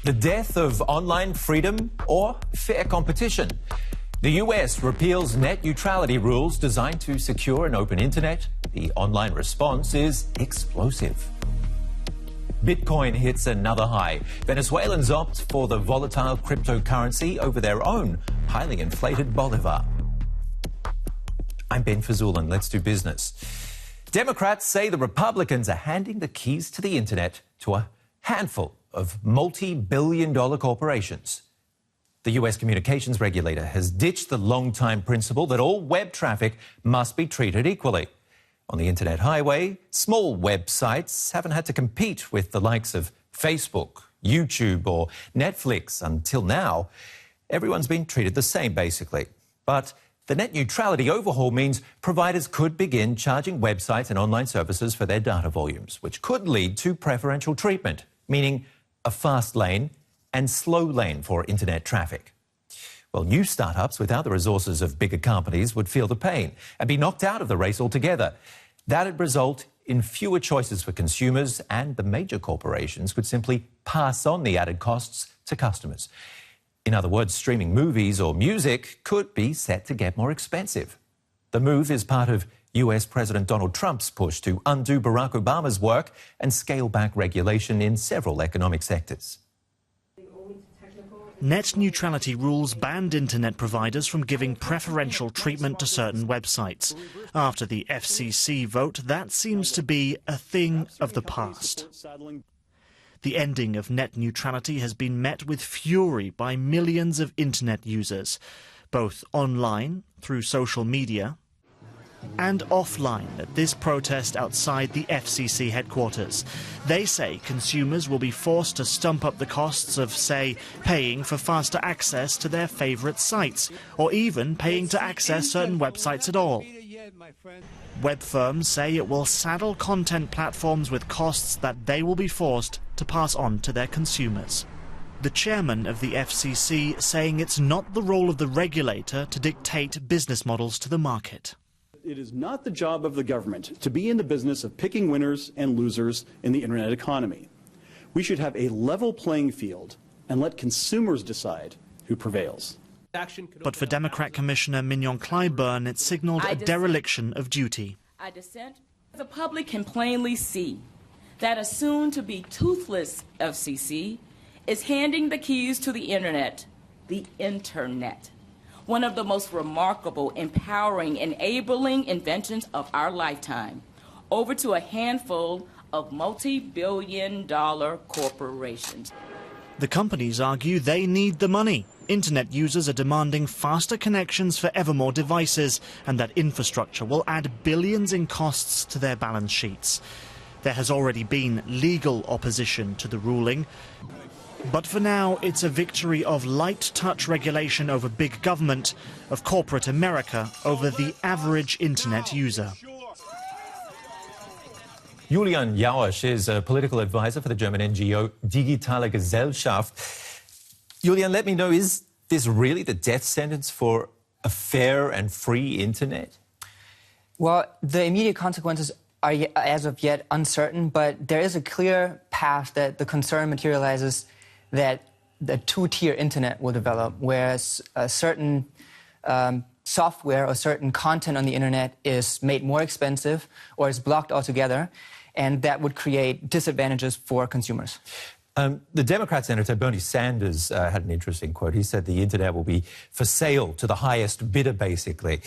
The death of online freedom or fair competition? The US repeals net neutrality rules designed to secure an open internet. The online response is explosive. Bitcoin hits another high. Venezuelans opt for the volatile cryptocurrency over their own highly inflated bolivar. I'm Ben Fazoulan. Let's do business. Democrats say the Republicans are handing the keys to the internet to a handful of multi-billion-dollar corporations. The US communications regulator has ditched the long-time principle that all web traffic must be treated equally. On the internet highway, small websites haven't had to compete with the likes of Facebook, YouTube or Netflix until now. Everyone's been treated the same, basically. But the net neutrality overhaul means providers could begin charging websites and online services for their data volumes, which could lead to preferential treatment, meaning a fast lane and slow lane for internet traffic. Well, new startups without the resources of bigger companies would feel the pain and be knocked out of the race altogether. That would result in fewer choices for consumers, and the major corporations could simply pass on the added costs to customers. In other words, streaming movies or music could be set to get more expensive. The move is part of US President Donald Trump's push to undo Barack Obama's work and scale back regulation in several economic sectors. Net neutrality rules banned internet providers from giving preferential treatment to certain websites. After the FCC vote, that seems to be a thing of the past. The ending of net neutrality has been met with fury by millions of internet users, both online, through social media, and offline at this protest outside the FCC headquarters. They say consumers will be forced to stump up the costs of, say, paying for faster access to their favourite sites, or even paying to access certain websites at all. Web firms say it will saddle content platforms with costs that they will be forced to pass on to their consumers. The chairman of the FCC saying it's not the role of the regulator to dictate business models to the market. It is not the job of the government to be in the business of picking winners and losers in the internet economy. We should have a level playing field and let consumers decide who prevails. But for Democrat Commissioner Mignon Clyburn, it signaled a dereliction of duty. I dissent. The public can plainly see that a soon-to-be toothless FCC is handing the keys to the internet, one of the most remarkable, empowering, enabling inventions of our lifetime, over to a handful of multi-billion-dollar corporations. The companies argue they need the money. Internet users are demanding faster connections for ever more devices, and that infrastructure will add billions in costs to their balance sheets. There has already been legal opposition to the ruling. But for now, it's a victory of light-touch regulation over big government, of corporate America over the average internet user. Julian Jaursch is a political advisor for the German NGO Digitale Gesellschaft. Julian, let me know, is this really the death sentence for a fair and free internet? Well, the immediate consequences are as of yet uncertain, but there is a clear path that the concern materializes that the two-tier internet will develop, whereas a certain software or certain content on the internet is made more expensive or is blocked altogether, and that would create disadvantages for consumers. The Democrat Senator Bernie Sanders had an interesting quote. He said the internet will be for sale to the highest bidder, basically.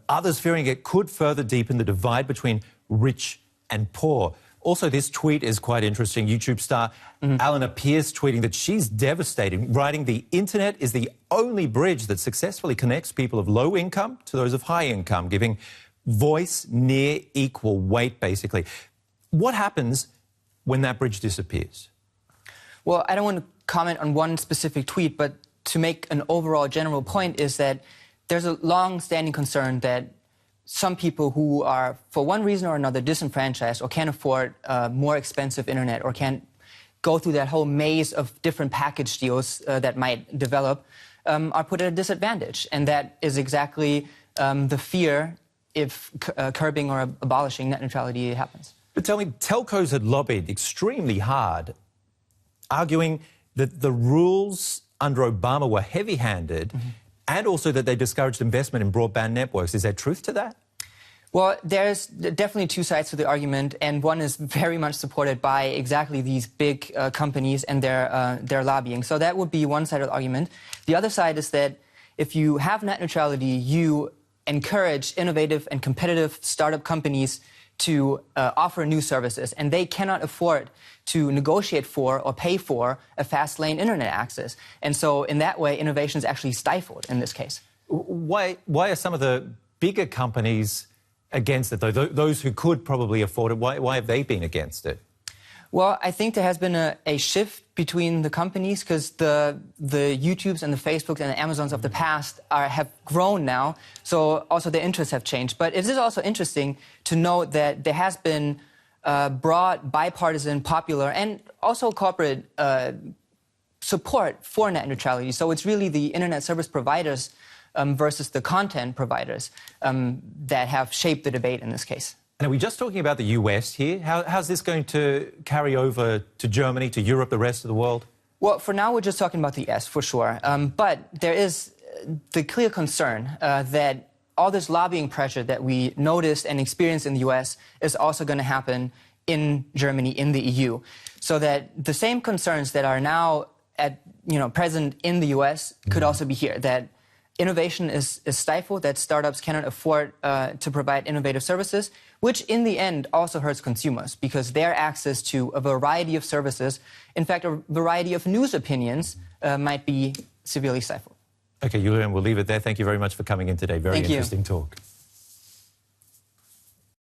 Others fearing it could further deepen the divide between rich and poor. Also, this tweet is quite interesting. YouTube star Alana Pierce tweeting that she's devastated, writing, "The internet is the only bridge that successfully connects people of low income to those of high income, giving voice near equal weight," basically. What happens when that bridge disappears? Well, I don't want to comment on one specific tweet, but to make an overall general point is that there's a long-standing concern that some people who are, for one reason or another, disenfranchised or can't afford more expensive internet or can't go through that whole maze of different package deals that might develop are put at a disadvantage. And that is exactly the fear if curbing or abolishing net neutrality happens. But tell me, telcos had lobbied extremely hard, arguing that the rules under Obama were heavy-handed and also that they discouraged investment in broadband networks. Is there truth to that? Well, there's definitely two sides to the argument, and one is very much supported by exactly these big companies and their lobbying. So that would be one side of the argument. The other side is that if you have net neutrality, you encourage innovative and competitive startup companies to offer new services, and they cannot afford to negotiate for or pay for a fast lane internet access. And so in that way, innovation is actually stifled in this case. Why are some of the bigger companies against it, though? Those who could probably afford it, why have they been against it? Well, I think there has been a shift between the companies because the YouTubes and the Facebooks and the Amazons of the past have grown now, so also their interests have changed. But it is also interesting to note that there has been broad, bipartisan, popular, and also corporate support for net neutrality. So it's really the internet service providers versus the content providers that have shaped the debate in this case. And are we just talking about the US here? How's this going to carry over to Germany, to Europe, the rest of the world? Well, for now, we're just talking about the US, for sure. But there is the clear concern that all this lobbying pressure that we noticed and experienced in the US is also going to happen in Germany, in the EU. So that the same concerns that are now present in the US could also be here, that innovation is stifled, that startups cannot afford to provide innovative services, which in the end also hurts consumers because their access to a variety of services, in fact, a variety of news opinions, might be severely stifled. OK, Julian, we'll leave it there. Thank you very much for coming in today. Very interesting talk.